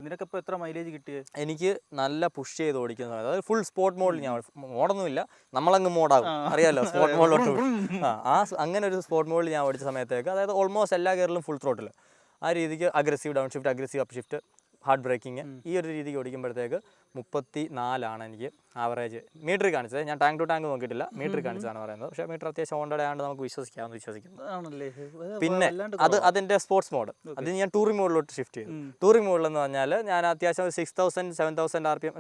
നിനക്ക് ഇപ്പോൾ എത്ര മൈലേജ് കിട്ടിയത്? എനിക്ക് നല്ല പുഷ് ചെയ്ത് ഓടിക്കുന്ന സമയത്ത്, അതായത് ഫുൾ സ്പോർട്ട് മോഡിൽ ഞാൻ മോഡൊന്നുമില്ല, നമ്മളങ്ങ് മോഡാകും, അറിയാമല്ലോ സ്പോർട്ട് മോഡിലോട്ട്. അങ്ങനെ ഒരു സ്പോർട്ട് മോഡിൽ ഞാൻ ഓടിച്ച സമയത്തേക്ക്, അതായത് ഓൾമോസ്റ്റ് എല്ലാ ഗിയറിലും ഫുൾ ത്രോട്ടിൽ, ആ രീതിക്ക് aggressive downshift, aggressive upshift, hard braking, ഈ ഒരു രീതിക്ക് ഓടിക്കുമ്പോഴത്തേക്ക് 34 എനിക്ക് ആവറേജ് മീറ്ററിൽ കാണിച്ചത്. ഞാൻ ടാങ്ക് ടു ടാങ്ക് നോക്കിയിട്ടില്ല, മീറ്ററിൽ കാണിച്ചതാണ് പറയുന്നത്. പക്ഷേ മീറ്റർ അത്യാവശ്യം ഓണ്ടഡ് ആയതുകൊണ്ട് നമുക്ക് വിശ്വസിക്കുന്നു. പിന്നെ അതിൻ്റെ സ്പോർട്സ് മോഡ്, അത് ഞാൻ ടൂറിംഗ് മോഡിലോട്ട് ഷിഫ്റ്റ് ചെയ്തു. ടൂറിംഗ് മോഡിലെന്ന് പറഞ്ഞാൽ ഞാൻ അത്യാവശ്യം 6000 7000 RPM,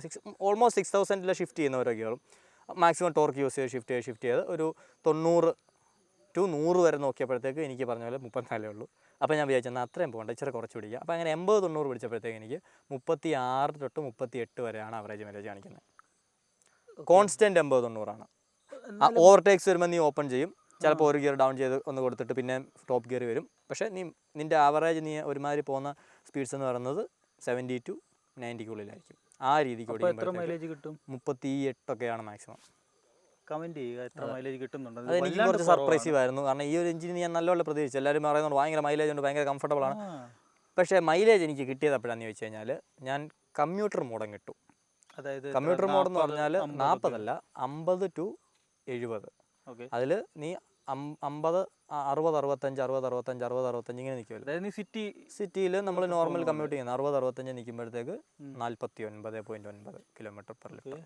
ഓൾമോസ്റ്റ് 6000 ഷിഫ്റ്റ് ചെയ്യുന്ന ഓരോ ഗിയറും മാക്സിമം ടോർക്ക് യൂസ് ചെയ്ത് ഷിഫ്റ്റ് ചെയ്ത് ഒരു 90 to 100 വരെ നോക്കിയപ്പോഴത്തേക്ക് എനിക്ക് പറഞ്ഞ പോലെ 34 ഉള്ളൂ. അപ്പോൾ ഞാൻ വിചാരിച്ചെന്നാൽ അത്രയും പോകണ്ട, ഇച്ചിരി കുറച്ച് പിടിക്കുക. അപ്പോൾ അങ്ങനെ 80-90 പിടിച്ചപ്പോഴത്തേക്ക് എനിക്ക് 36 to 38 വരെയാണ് ആവറേജ് മൈലേജ് കാണിക്കുന്നത്. കോൺസ്റ്റൻറ്റ് 80-90 ഓവർടേക്സ് വരുമ്പോൾ നീ ഓപ്പൺ ചെയ്യും, ചിലപ്പോൾ ഒരു ഗിയർ ഡൗൺ ചെയ്ത് ഒന്ന് കൊടുത്തിട്ട് പിന്നെ ടോപ്പ് ഗിയർ വരും. പക്ഷേ നിൻ്റെ ആവറേജ് നീ ഒരുമാതിരി പോകുന്ന സ്പീഡ്സ് എന്ന് പറയുന്നത് 70 to 90 ആ രീതിക്ക് ഓടിക്കുമ്പോൾ 38 മാക്സിമം. കമന്റ് ചെയ്യുക എത്ര മൈലേജ് കിട്ടുന്നുണ്ട്. അതെനിക്ക് കുറച്ച് സർപ്രൈസീവ് ആയിരുന്നു, കാരണം ഈ ഒരു എഞ്ചിന് ഞാൻ നല്ലപോലെ പ്രതീക്ഷിച്ചു. എല്ലാവരും പറയുന്നുണ്ട് ഭയങ്കര മൈലേജ് ഉണ്ട്, ഭയങ്കര കംഫർട്ടബിൾ ആണ്. പക്ഷേ മൈലേജ് എനിക്ക് കിട്ടിയത് എപ്പോഴാണെന്ന് ചോദിച്ചു കഴിഞ്ഞാൽ, ഞാൻ കമ്മ്യൂട്ടർ മോഡും കിട്ടും. അതായത് കമ്മ്യൂട്ടർ മോഡ് എന്ന് പറഞ്ഞാൽ 40 അല്ല, 50 to 70. അതിൽ നീ 50, 60, 65, 60, 65, 60, 65 ഇങ്ങനെ നിൽക്കുമല്ലോ. അതായത് നീ സിറ്റിയിൽ നമ്മൾ നോർമൽ കമ്മ്യൂട്ട് ചെയ്യുന്നത് 60, 65 നിൽക്കുമ്പോഴത്തേക്ക് 49.9 km/ലിറ്റർ.